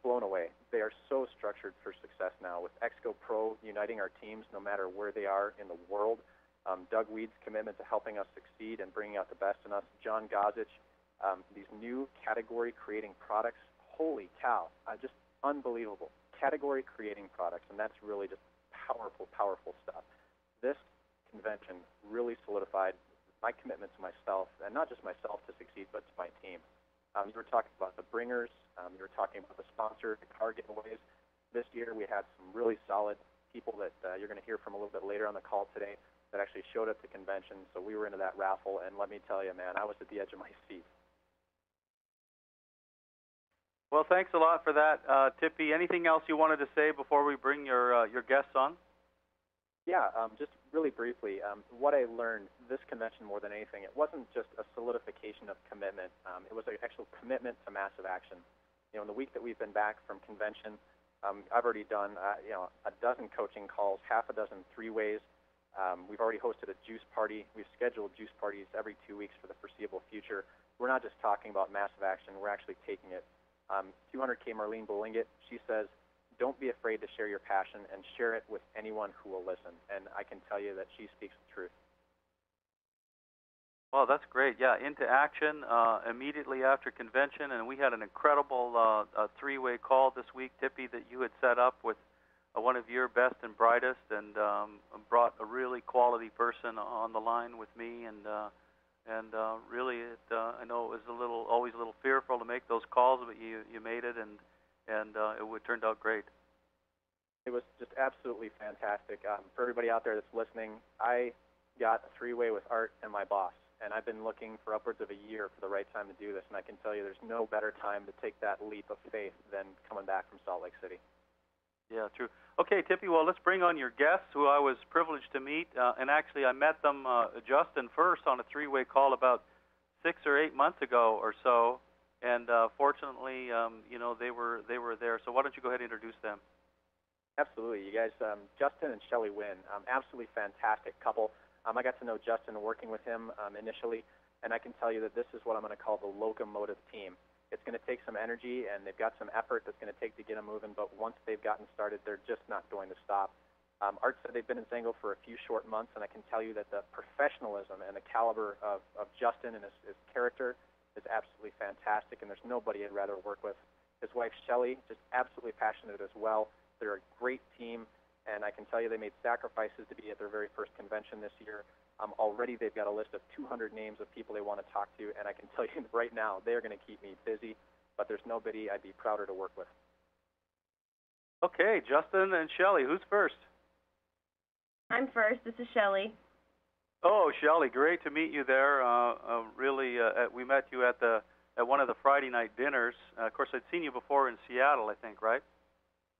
blown away. They are so structured for success now with Exco Pro uniting our teams no matter where they are in the world. Doug Weed's commitment to helping us succeed and bringing out the best in us. John Gozich, these new category creating products. Holy cow, just unbelievable. Category creating products, and that's really just powerful, powerful stuff. This convention really solidified my commitment to myself, and not just myself to succeed, but to my team. You were talking about the bringers. You were talking about the sponsor, the car giveaways. This year we had some really solid people that you're going to hear from a little bit later on the call today that actually showed up at the convention. So we were into that raffle, and let me tell you, man, I was at the edge of my seat. Well, thanks a lot for that, Tippy. Anything else you wanted to say before we bring your guests on? Yeah, just really briefly, what I learned this convention more than anything, it wasn't just a solidification of commitment. It was an actual commitment to massive action. In the week that we've been back from convention, I've already done a dozen coaching calls, half a dozen three-ways. We've already hosted a juice party. We've scheduled juice parties every 2 weeks for the foreseeable future. We're not just talking about massive action. We're actually taking it. 200K Marlene Bolingit, she says, don't be afraid to share your passion and share it with anyone who will listen. And I can tell you that she speaks the truth. Well, that's great. Yeah, into action immediately after convention. And we had an incredible three-way call this week, Tippy, that you had set up with one of your best and brightest, and brought a really quality person on the line with me. And really, I know it was always a little fearful to make those calls, but you made it, and it turned out great. It was just absolutely fantastic. For everybody out there that's listening, I got a three-way with Art and my boss, and I've been looking for upwards of a year for the right time to do this, and I can tell you there's no better time to take that leap of faith than coming back from Salt Lake City. Yeah, true. Okay, Tippy, well, let's bring on your guests, who I was privileged to meet, and actually I met them, Justin first, on a three-way call about 6 or 8 months ago or so, and fortunately, they were there. So why don't you go ahead and introduce them? Absolutely. You guys, Justin and Shelley Wynn, absolutely fantastic couple. I got to know Justin working with him initially, and I can tell you that this is what I'm going to call the locomotive team. It's going to take some energy, and they've got some effort that's going to take to get them moving, but once they've gotten started, they're just not going to stop. Art said they've been in Zango for a few short months, and I can tell you that the professionalism and the caliber of Justin and his character is absolutely fantastic, and there's nobody I'd rather work with. His wife, Shelley, just absolutely passionate as well. They're a great team, and I can tell you they made sacrifices to be at their very first convention this year. Already they've got a list of 200 names of people they want to talk to, and I can tell you right now they're going to keep me busy, but there's nobody I'd be prouder to work with. Okay, Justin and Shelley, who's first? I'm first. This is Shelley. Oh, Shelley, great to meet you there. Really, we met you at one of the Friday night dinners. Of course, I'd seen you before in Seattle, I think, right?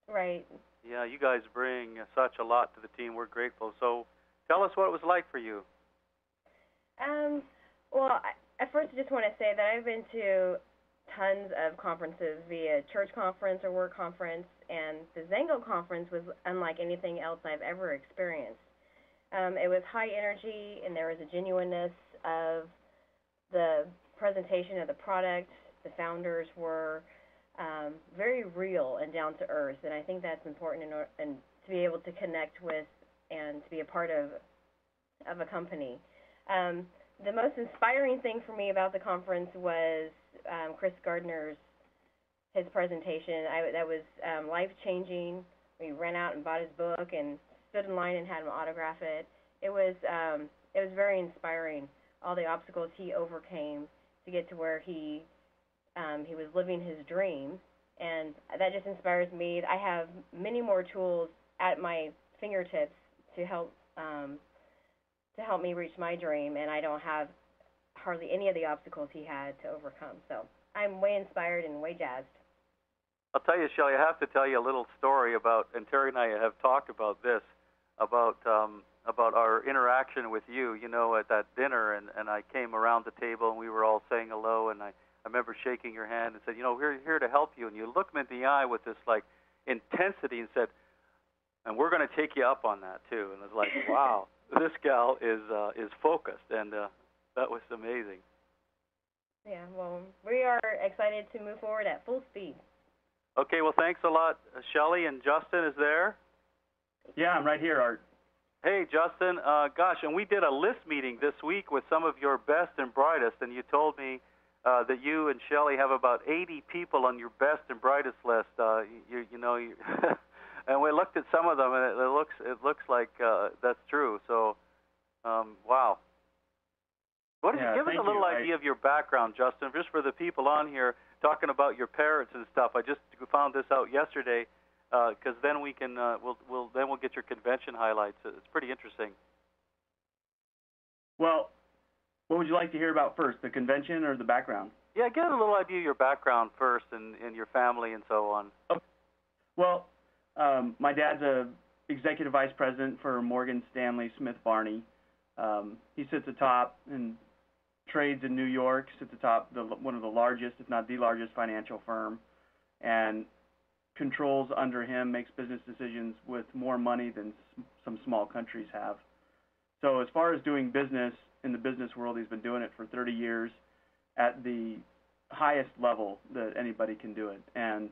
Right. Yeah, you guys bring such a lot to the team. We're grateful. So tell us what it was like for you. Well, at first I just want to say that I've been to tons of conferences via church conference or work conference, and the Zango conference was unlike anything else I've ever experienced. It was high energy, and there was a genuineness of the presentation of the product. The founders were very real and down to earth, and I think that's important and to be able to connect with and to be a part of a company. the most inspiring thing for me about the conference was Chris Gardner's his presentation. That was life-changing. We ran out and bought his book and stood in line and had him autograph it. It was very inspiring. All the obstacles he overcame to get to where he was living his dream, and that just inspires me. I have many more tools at my fingertips to help me reach my dream, and I don't have hardly any of the obstacles he had to overcome. So I'm way inspired and way jazzed. I'll tell you, Shelley, I have to tell you a little story about, and Terry and I have talked about this, about our interaction with you, you know, at that dinner, and I came around the table and we were all saying hello, and I remember shaking your hand and said, you know, we're here to help you, and you looked me in the eye with this, like, intensity and said, and we're going to take you up on that, too. And it was like, wow, this gal is focused, and that was amazing. Yeah, well, we are excited to move forward at full speed. Okay, well, thanks a lot, Shelley. And Justin is there? Yeah, I'm right here, Art. Hey, Justin. Gosh, and we did a list meeting this week with some of your best and brightest, and you told me that you and Shelley have about 80 people on your best and brightest list. You know, and we looked at some of them, and it looks like that's true. So, wow. Give us a little idea of your background, Justin, just for the people on here talking about your parents and stuff. I just found this out yesterday, because then we can we'll get your convention highlights. It's pretty interesting. Well, what would you like to hear about first, the convention or the background? Yeah, get a little idea of your background first, and your family and so on. Okay. Well, my dad's a executive vice president for Morgan Stanley Smith Barney. He sits atop and trades in New York, sits atop one of the largest, if not the largest, financial firm, and controls under him, makes business decisions with more money than some small countries have. So as far as doing business in the business world, he's been doing it for 30 years at the highest level that anybody can do it. And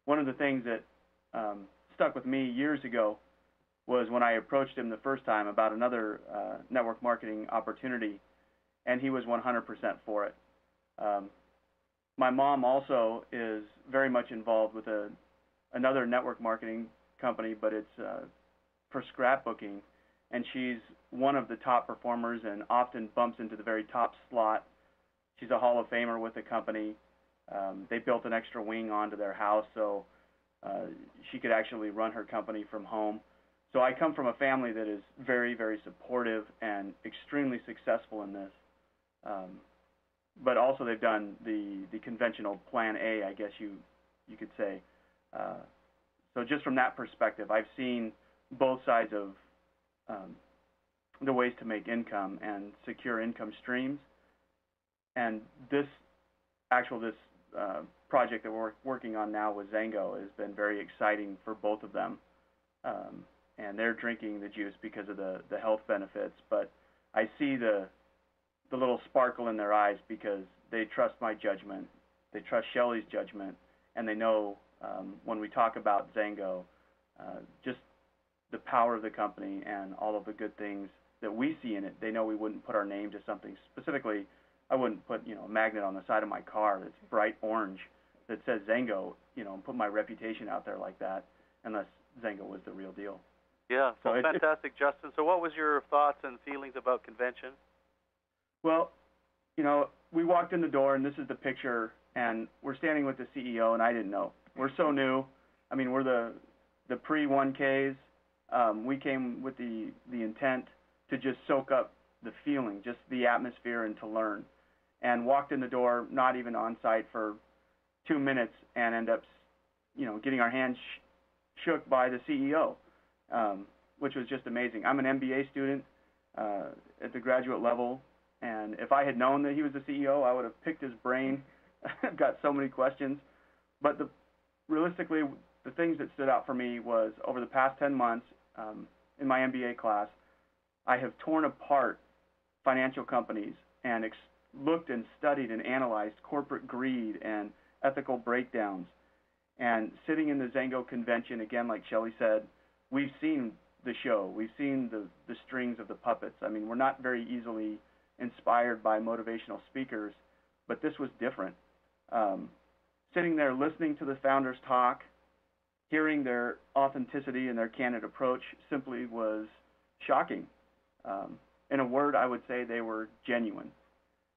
one of the things that stuck with me years ago was when I approached him the first time about another network marketing opportunity, and he was 100% for it. My mom also is very much involved with another network marketing company, but it's for scrapbooking, and she's one of the top performers and often bumps into the very top slot. She's a Hall of Famer with the company. They built an extra wing onto their house so she could actually run her company from home. So I come from a family that is very, very supportive and extremely successful in this. But also they've done the conventional Plan A, I guess you could say. So just from that perspective, I've seen both sides of the ways to make income and secure income streams. And this project that we're working on now with Zango has been very exciting for both of them. And they're drinking the juice because of the health benefits. But I see the little sparkle in their eyes because they trust my judgment, they trust Shelley's judgment, and they know when we talk about Zango, just the power of the company and all of the good things that we see in it. They know we wouldn't put our name to something. Specifically, I wouldn't put a magnet on the side of my car that's bright orange that says Zango, and put my reputation out there like that unless Zango was the real deal. Yeah, so fantastic, Justin. So what was your thoughts and feelings about convention? Well, we walked in the door, and this is the picture, and we're standing with the CEO, and I didn't know. We're so new. I mean, we're the pre-1Ks. We came with the intent to just soak up the feeling, just the atmosphere, and to learn. And walked in the door, not even on site for 2 minutes, and end up, getting our hands shook by the CEO, which was just amazing. I'm an MBA student at the graduate level. And if I had known that he was the CEO, I would have picked his brain. I've got so many questions. But realistically, the things that stood out for me was over the past 10 months in my MBA class, I have torn apart financial companies and looked and studied and analyzed corporate greed and ethical breakdowns. And sitting in the Zango convention, again, like Shelley said, we've seen the show. We've seen the strings of the puppets. I mean, we're not very easily inspired by motivational speakers, but this was different. Sitting there listening to the founders talk, hearing their authenticity and their candid approach simply was shocking. In a word, I would say they were genuine.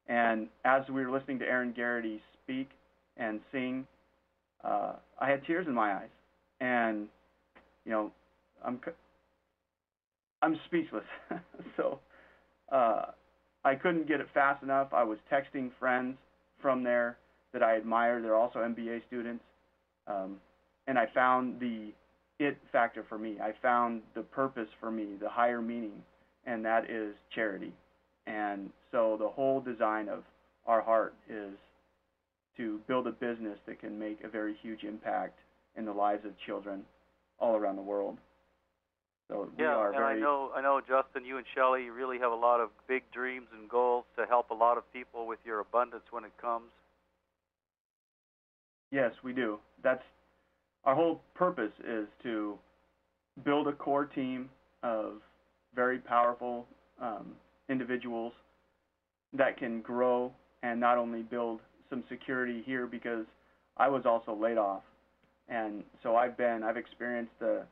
And as we were listening to Aaron Garrity speak and sing, I had tears in my eyes. And, you know, I'm speechless. So I couldn't get it fast enough. I was texting friends from there that I admire. They're also MBA students. And I found the it factor for me. I found the purpose for me, the higher meaning, and that is charity. And so the whole design of our heart is to build a business that can make a very huge impact in the lives of children all around the world. So we are very... I know, Justin, you and Shelley really have a lot of big dreams and goals to help a lot of people with your abundance when it comes. Yes, we do. That's our whole purpose, is to build a core team of very powerful individuals that can grow and not only build some security here, because I was also laid off, and so I've experienced the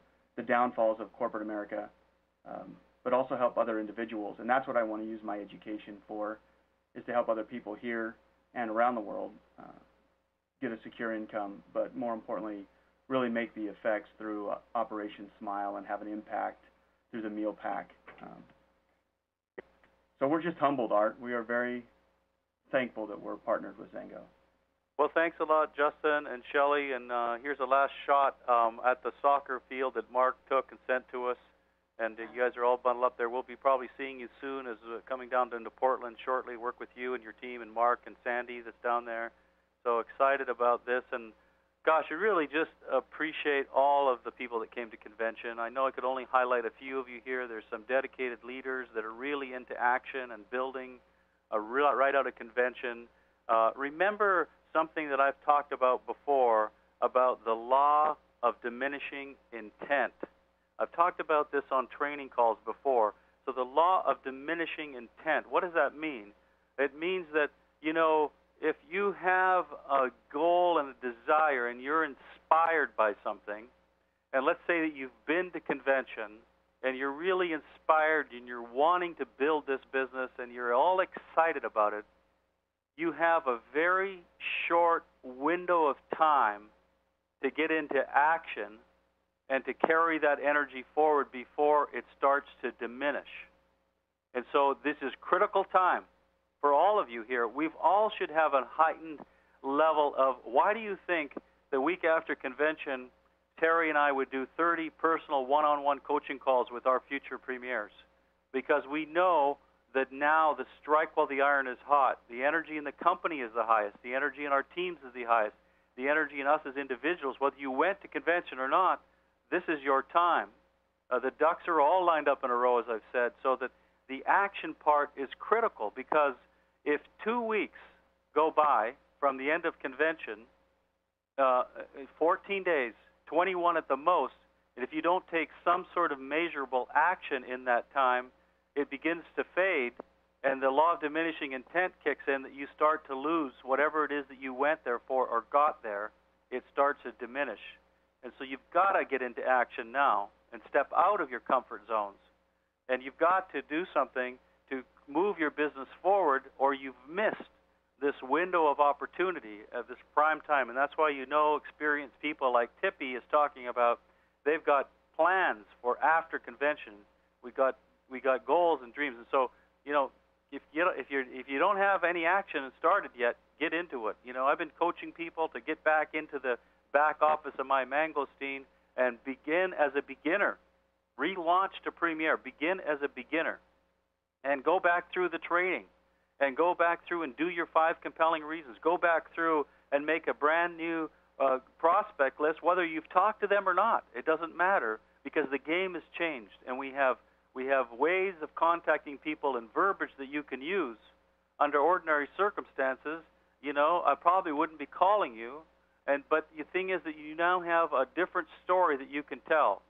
downfalls of corporate America, but also help other individuals, and that's what I want to use my education for, is to help other people here and around the world get a secure income, but more importantly, really make the effects through Operation Smile and have an impact through the meal pack. So we're just humbled, Art. We are very thankful that we're partnered with Zengo. Well, thanks a lot, Justin and Shelley. And here's a last shot at the soccer field that Mark took and sent to us. And you guys are all bundled up there. We'll be probably seeing you soon as coming down into Portland shortly, work with you and your team and Mark and Sandy that's down there. So excited about this. And gosh, I really just appreciate all of the people that came to convention. I know I could only highlight a few of you here. There's some dedicated leaders that are really into action and building right out of convention. Remember something that I've talked about before about the law of diminishing intent. I've talked about this on training calls before. So the law of diminishing intent, what does that mean? It means that, you know, if you have a goal and a desire and you're inspired by something, and let's say that you've been to convention and you're really inspired and you're wanting to build this business and you're all excited about it, you have a very short window of time to get into action and to carry that energy forward before it starts to diminish. And so this is critical time for all of you here. We all should have a heightened level of, why do you think the week after convention, Terry and I would do 30 personal one-on-one coaching calls with our future premiers? Because we know that now the strike while the iron is hot. The energy in the company is the highest. The energy in our teams is the highest. The energy in us as individuals, whether you went to convention or not, this is your time. The ducks are all lined up in a row, as I've said, so that the action part is critical, because if 2 weeks go by from the end of convention, 14 days, 21 at the most, and if you don't take some sort of measurable action in that time, it begins to fade, and the law of diminishing intent kicks in, that you start to lose whatever it is that you went there for or got there. It starts to diminish. And so you've got to get into action now and step out of your comfort zones. And you've got to do something to move your business forward, or you've missed this window of opportunity, of this prime time. And that's why, you know, experienced people like Tippy is talking about, they've got plans for after convention. We got goals and dreams. And so, you know, if you don't have any action started yet, get into it. You know, I've been coaching people to get back into the back office of my mangosteen and begin as a beginner. Relaunch to premier. Begin as a beginner. And go back through the training. And go back through and do your 5 compelling reasons. Go back through and make a brand new prospect list, whether you've talked to them or not. It doesn't matter, because the game has changed, and we have ways of contacting people and verbiage that you can use. Under ordinary circumstances, you know, I probably wouldn't be calling you, but the thing is that you now have a different story that you can tell.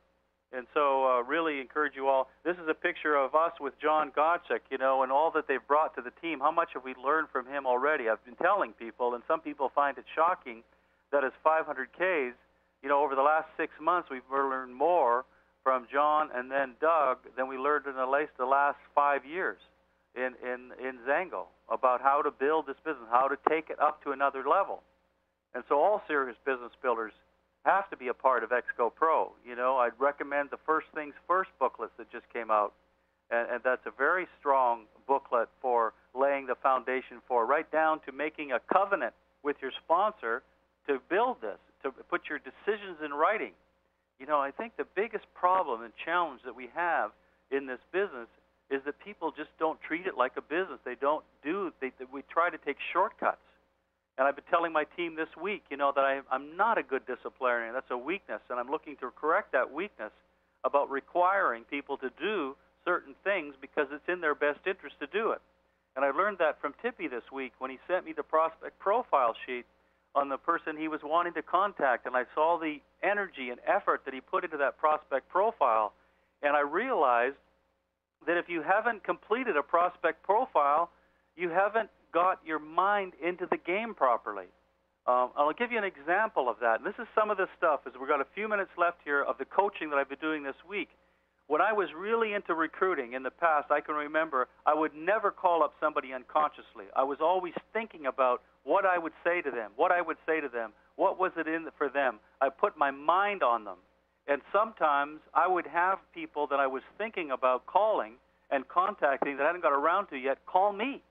And so really encourage you all. This is a picture of us with John Gottschalk, you know, and all that they've brought to the team. How much have we learned from him already? I've been telling people, and some people find it shocking, that as 500Ks, you know, over the last 6 months, we've learned more from John and then Doug than we learned in at least the last 5 years in Xango about how to build this business, how to take it up to another level. And so all serious business builders have to be a part of Exco Pro. You know, I'd recommend the First Things First booklet that just came out, and that's a very strong booklet for laying the foundation for, right down to making a covenant with your sponsor to build this, to put your decisions in writing. You know, I think the biggest problem and challenge that we have in this business is that people just don't treat it like a business. We try to take shortcuts. And I've been telling my team this week, you know, that I'm not a good disciplinarian. That's a weakness, and I'm looking to correct that weakness about requiring people to do certain things because it's in their best interest to do it. And I learned that from Tippy this week when he sent me the prospect profile sheet on the person he was wanting to contact, and I saw the energy and effort that he put into that prospect profile, and I realized that if you haven't completed a prospect profile, you haven't got your mind into the game properly. I'll give you an example of that. And this is some of the stuff, as we've got a few minutes left here, of the coaching that I've been doing this week. When I was really into recruiting in the past, I can remember I would never call up somebody unconsciously. I was always thinking about what I would say to them, what was it in for them. I put my mind on them. And sometimes I would have people that I was thinking about calling and contacting that I hadn't got around to yet call me.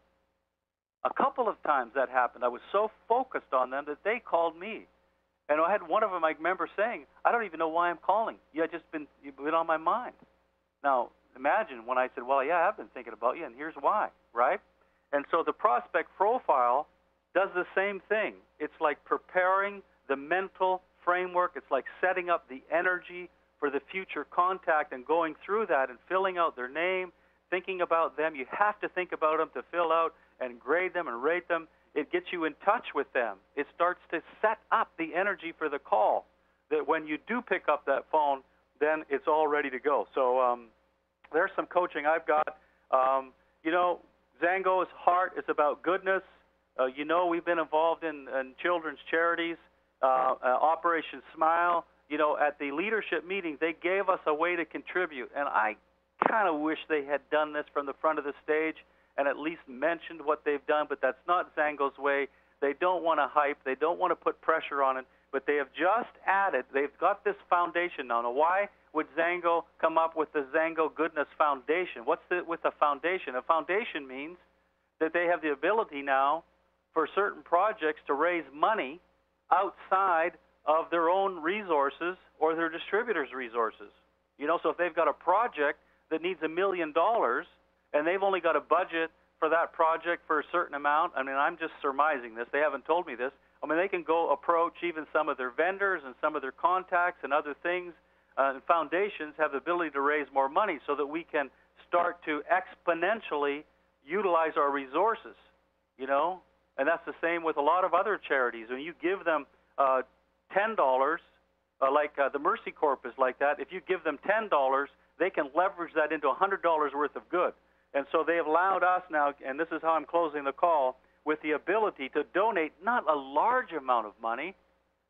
A couple of times that happened. I was so focused on them that they called me. And I had one of them, I remember saying, I don't even know why I'm calling. You've been on my mind. Now, imagine when I said, well, yeah, I've been thinking about you, and here's why, right? And so the prospect profile does the same thing. It's like preparing the mental framework. It's like setting up the energy for the future contact and going through that and filling out their name, thinking about them. You have to think about them to fill out and grade them and rate them. It gets you in touch with them. It starts to set up the energy for the call, that when you do pick up that phone, then it's all ready to go. So there's some coaching I've got. You know, Xango's heart is about goodness. You know, we've been involved in children's charities, Operation Smile. You know, at the leadership meeting, they gave us a way to contribute, and I kind of wish they had done this from the front of the stage and at least mentioned what they've done, but that's not Xango's way. They don't want to hype. They don't want to put pressure on it, but they have just added, they've got this foundation now. Now, why would Xango come up with the Xango Goodness Foundation? What's with a foundation? A foundation means that they have the ability now for certain projects to raise money outside of their own resources or their distributors' resources. You know, so if they've got a project that needs $1 million, and they've only got a budget for that project for a certain amount. I mean, I'm just surmising this. They haven't told me this. I mean, they can go approach even some of their vendors and some of their contacts and other things. And foundations have the ability to raise more money so that we can start to exponentially utilize our resources, you know. And that's the same with a lot of other charities. When you give them $10, like the Mercy Corp is like that, if you give them $10, they can leverage that into $100 worth of good. And so they have allowed us now, and this is how I'm closing the call, with the ability to donate not a large amount of money.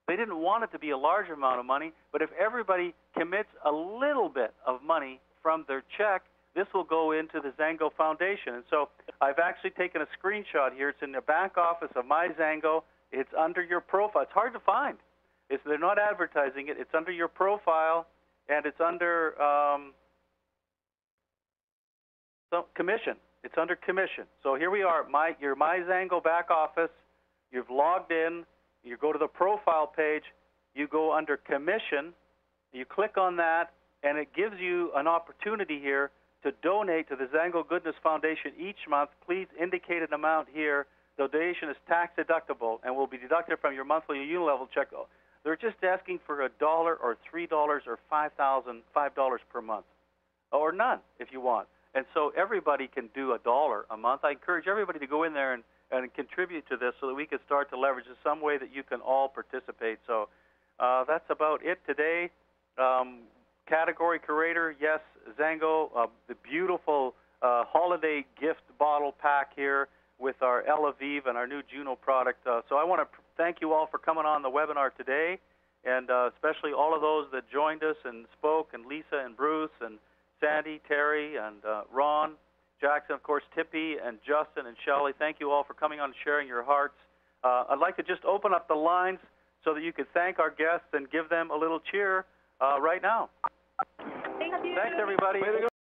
They didn't want it to be a large amount of money, but if everybody commits a little bit of money from their check, this will go into the Xango Foundation. And so I've actually taken a screenshot here. It's in the back office of my Xango. It's under your profile. It's hard to find. They're not advertising it. It's under your profile, and it's under commission. It's under commission. So here we are. Your My Xango back office. You've logged in. You go to the profile page. You go under commission. You click on that, and it gives you an opportunity here to donate to the Xango Goodness Foundation each month. Please indicate an amount here. The donation is tax deductible and will be deducted from your monthly unilevel check. They're just asking for $1 or $3 or $5 per month, or none if you want. And so everybody can do $1 a month. I encourage everybody to go in there and contribute to this so that we can start to leverage in some way that you can all participate. So that's about it today. category curator, yes, Zango, the beautiful holiday gift bottle pack here with our El Aviv and our new Juno product. So I want to thank you all for coming on the webinar today, and especially all of those that joined us and spoke, and Lisa and Bruce and Sandy, Terry, and Ron, Jackson, of course, Tippy, and Justin, and Shelley. Thank you all for coming on and sharing your hearts. I'd like to just open up the lines so that you could thank our guests and give them a little cheer right now. Thank you. Thanks, everybody.